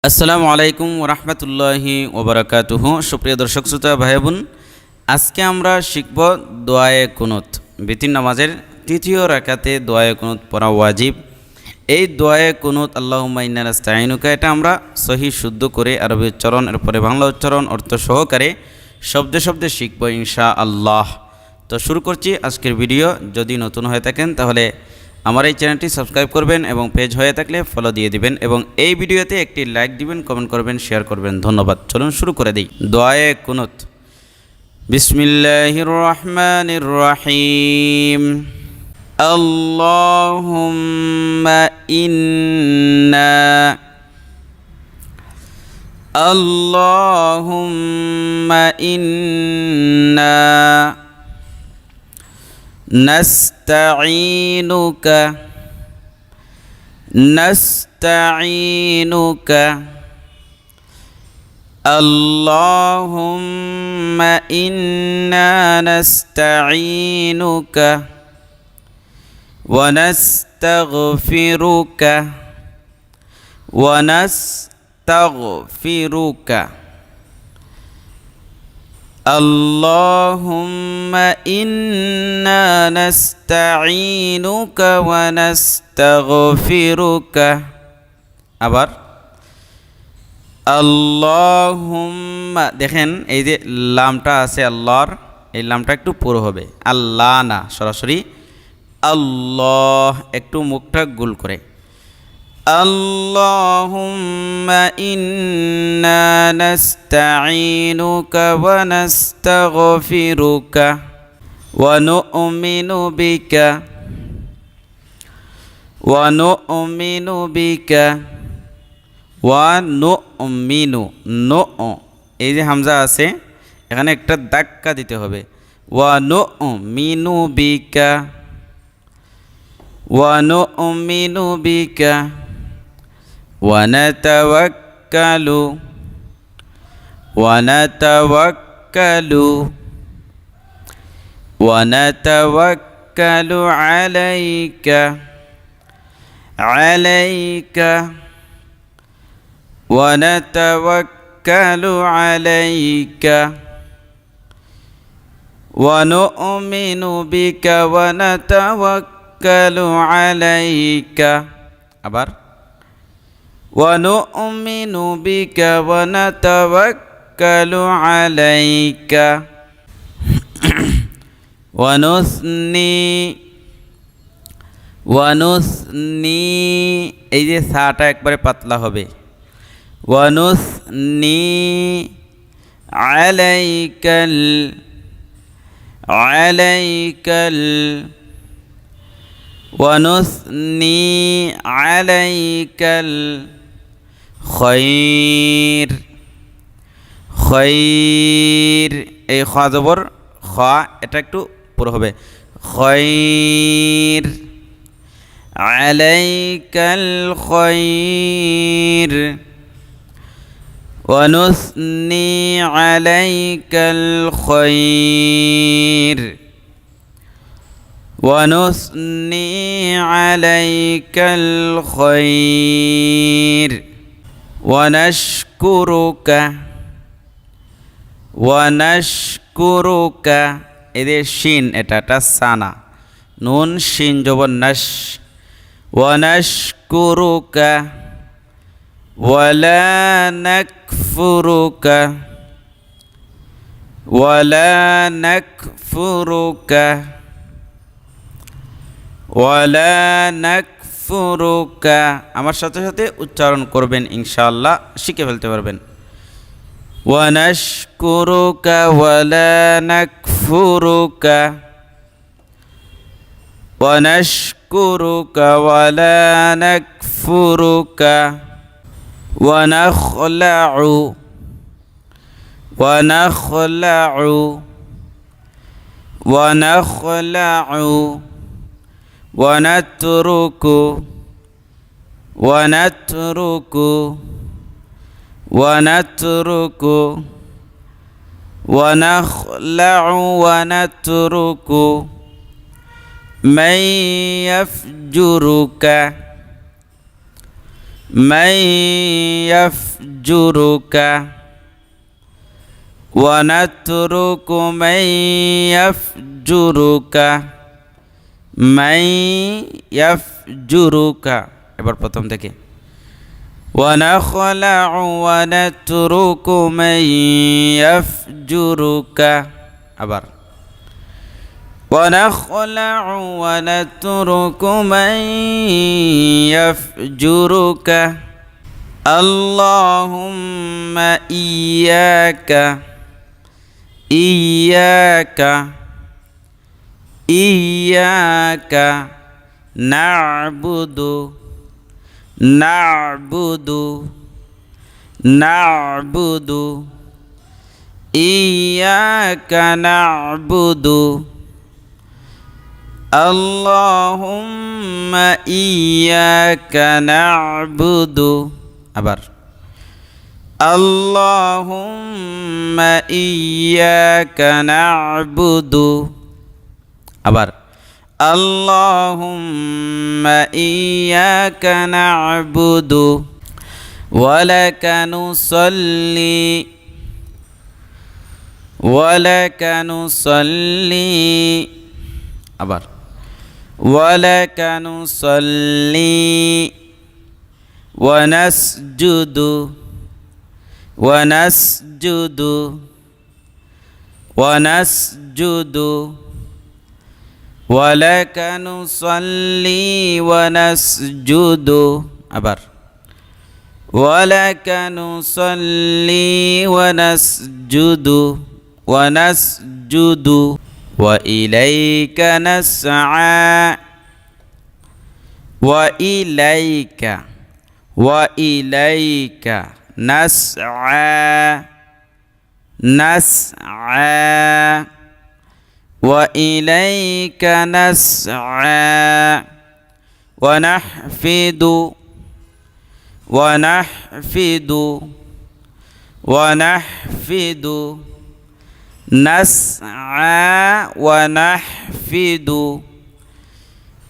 আসসালামু আলাইকুম ওরহমতুল্লাহি ওবরাকাতুহু। সুপ্রিয় দর্শক শ্রোতা ভাই বোন, আজকে আমরা শিখব দোয়ায়ে কুনুত। বিতির নামাজের তৃতীয় রাকাতে দোয়ায়ে কুনুত পড়া ওয়াজিব। এই দোয়ায়ে কুনুত আল্লাহুম্মা ইন্না নাস্তাঈনুকা, এটা আমরা সহি শুদ্ধ করে আরবি উচ্চারণ এরপরে বাংলা উচ্চারণ অর্থ সহকারে শব্দে শব্দে শিখব ইনশাআল্লাহ। তো শুরু করছি আজকের ভিডিও। যদি নতুন হয়ে থাকেন তাহলে আমার এই চ্যানেলটি সাবস্ক্রাইব করবেন এবং পেজ হয়ে থাকলে ফলো দিয়ে দিবেন এবং এই ভিডিওতে একটি লাইক দিবেন, কমেন্ট করবেন, শেয়ার করবেন। ধন্যবাদ। চলুন শুরু করে দিই। দোয়ায়ে কুনুত। বিসমিল্লাহির রহমানির রহিম। আল্লাহুম্মা ইন্না আল্লাহুম্মা ইন্না নাস্তাঈনুকা নাস্তাঈনুকা আল্লাহুম্মা ইন্না নাস্তাঈনুকা ওয়া নাস্তাগফিরুকা ওয়া নাস্তাগফিরুকা আল্লাহুম্মা ইন্না নাস্তাঈনুকা ওয়া নাস্তাগফিরুকা। আবার আল্লাহুম্মা, দেখেন এই যে লামটা আছে আল্লাহর, এই লামটা একটু পুরো হবে, আল্লাহ না, সরাসরি আল্লাহ, একটু মুখটা গোল করে। আল্লাহুম্মা ইন্না নাস্তাঈনুকা ওয়া নাস্তাগফিরুকা ওয়া নু'মিনু বিকা ওয়া নু'মিনু বিকা ওয়া নু'মিনু, নো, এই যে হামজা আছে এখানে একটা ধাক্কা দিতে হবে। ওয়া নু'মিনু বিকা ওয়া নু'মিনু বিকা ওয়া নাতাওয়াক্কালু ওয়া নাতাওয়াক্কালু ওয়া নাতাওয়াক্কালু আলাইকা আলাইকা ওয়া নাতাওয়াক্কালু আলাইকা ওয়া নু'মিনু বিকা ওয়া নাতাওয়াক্কালু আলাইকা। আবার ওয়া নু'মিনু বিকা ওয়া নাতাওয়াক্কালু আলাইকা ওয়া নুসনি, এই যে সাটা একবারে পাতলা হবে। ওয়া নুসনি আলাইকাল আলাইকাল ওয়া নুসনি আলাইকাল খৈর খৈর, এই খ জবর খ, এটা একটু পুরো হবে। খৈর আলাইকাল খৈর ওয়া নুসনি আলাইকাল খৈর ওয়া নুসনি আলাইকাল খৈর ওয়া নাশকুরুকা ওয়া নাশকুরুকা, এদের শিন, এটা সানা, নুন শিন জবর নাশ। ওয়া নাশকুরুকা ওয়া লা নাকফুরুকা ওয়া লা নাকফুরুকা ওয়া লা নাকফুরুকা। আমার সাথে সাথে উচ্চারণ করবেন, ইনশাআল্লাহ শিখে ফেলতে পারবেন। ওয়া নাশকুরুকা ওয়া লা নাকফুরুকা ওয়া নাশকুরুকা ওয়া লা নাকফুরুকা ওয়া নাখলাউ ওয়া নাখলাউ ওয়া নাখলাউ ওয়া নাতরুকু ওয়া নাতরুকু ওয়া নাতরুকু ওয়া নাখলাউ ওয়া নাতরুকু মান ইয়াফজুরুকা من يفجرك ونترك من يفجرك من يفجرك এবার প্রথম থেকে ونخلع ونترك من يفجرك আবার ونخلع ونترك من يفجرك اللهم إياك إياك إياك نعبد نعبد نعبد إياك نعبد اللهم إياك نعبد আবার اللهم إياك نعبد আবার اللهم إياك نعبد ولك نصلي ولك نصلي আবার ولك نصلي ونسجد ونسجد ونسجد ولك نصلي ونسجد আবার ولك نصلي ونسجد ونسجد وإليك نسعى وإليك وإليك نسعى نسعى وإليك نسعى ونحفد ونحفد ونحفد نسعى ونحفد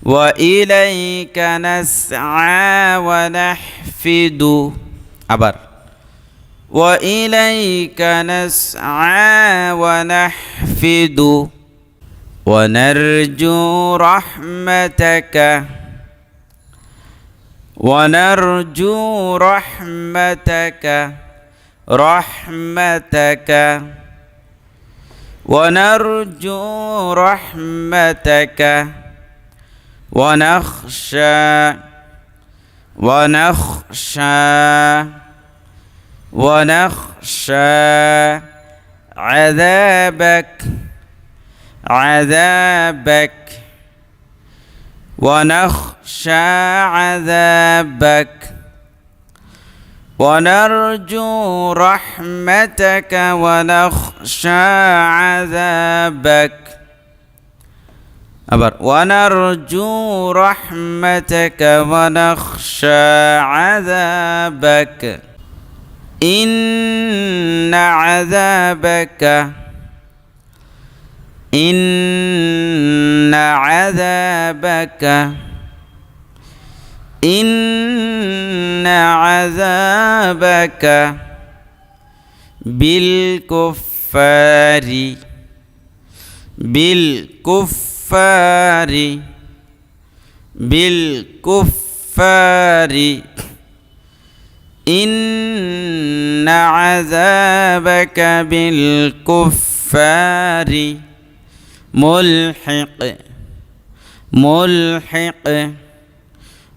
وإليك نسعى ونحفد আবার وإليك نسعى ونحفد ونرجو رحمتك ونرجو رحمتك رحمتك ونرجو رحمتك ونخشى ونخشى ونخشى عذابك عذابك ونخشى عذابك ونرجو رحمتك ونخشى عذابك আবার ونرجو رحمتك ونخشى عذابك إن عذابك إن عذابك إن عذابك بالكفار بالكفار بالكفار إن عذابك بالكفار ملحق ملحق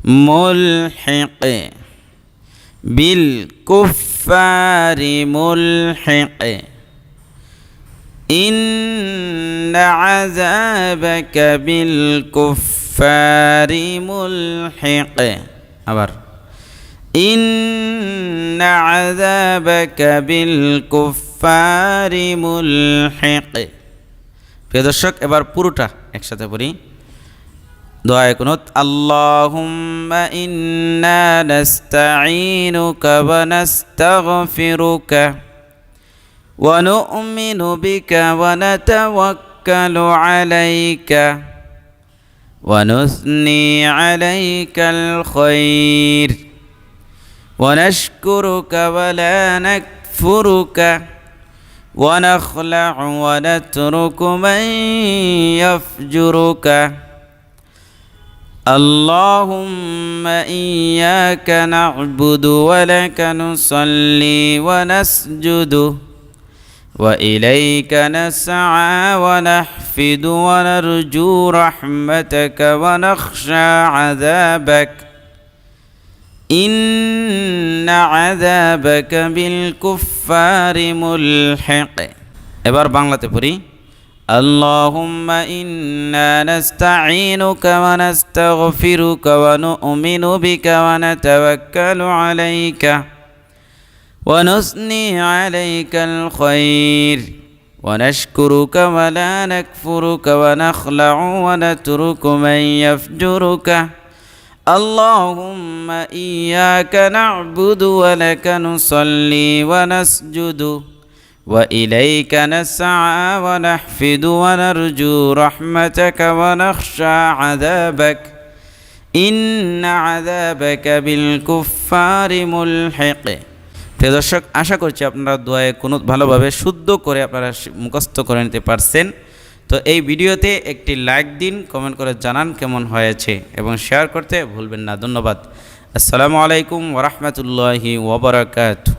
ملحق بالكفار ملحق إن عذابك بالكفار ملحق আবার إن عذابك بالكفار ملحق প্রিয় দর্শক এবার পুরোটা একসাথে পড়ি দোয়া কুনুত আল্লাহুম্মা ইন্না নাস্তাঈনুকা ওয়া নাস্তাগফিরুকা ওয়া নু'মিনু বিকা ওয়া নাতাওয়াক্কালু আলাইকা ওয়া নুসনি আলাইকাল খায়র ونشكرك ولا نكفرك ونخلع ونترك من يفجرك اللهم إياك نعبد ولك نصلي ونسجد وإليك نسعى ونحفد ونرجو رحمتك ونخشى عذابك إن عذابك بالكفار ملحق এবার বাংলাতে পড়ি اللهم إنا نستعينك ونستغفرك ونؤمن بك ونتوكل عليك ونثني عليك الخير ونشكرك ولا نكفرك ونخلع ونترك من يفجرك اللهم إياك نعبد ولك نصلي ونسجد وإليك نسعى ونحفد ونرجو رحمتك ونخشى عذابك إن عذابك بالكفار ملحق প্রিয় দর্শক, আশা করছি আপনারা দোয়ায়ে কুনুত ভালোভাবে শুদ্ধ করে আপনারা মুখস্থ করে নিতে পারছেন। তো এই ভিডিওতে একটি লাইক দিন, কমেন্ট করে জানান কেমন হয়েছে এবং শেয়ার করতে ভুলবেন না। ধন্যবাদ। আসসালামু আলাইকুম ওয়া রাহমাতুল্লাহি ওয়া বারাকাতুহু।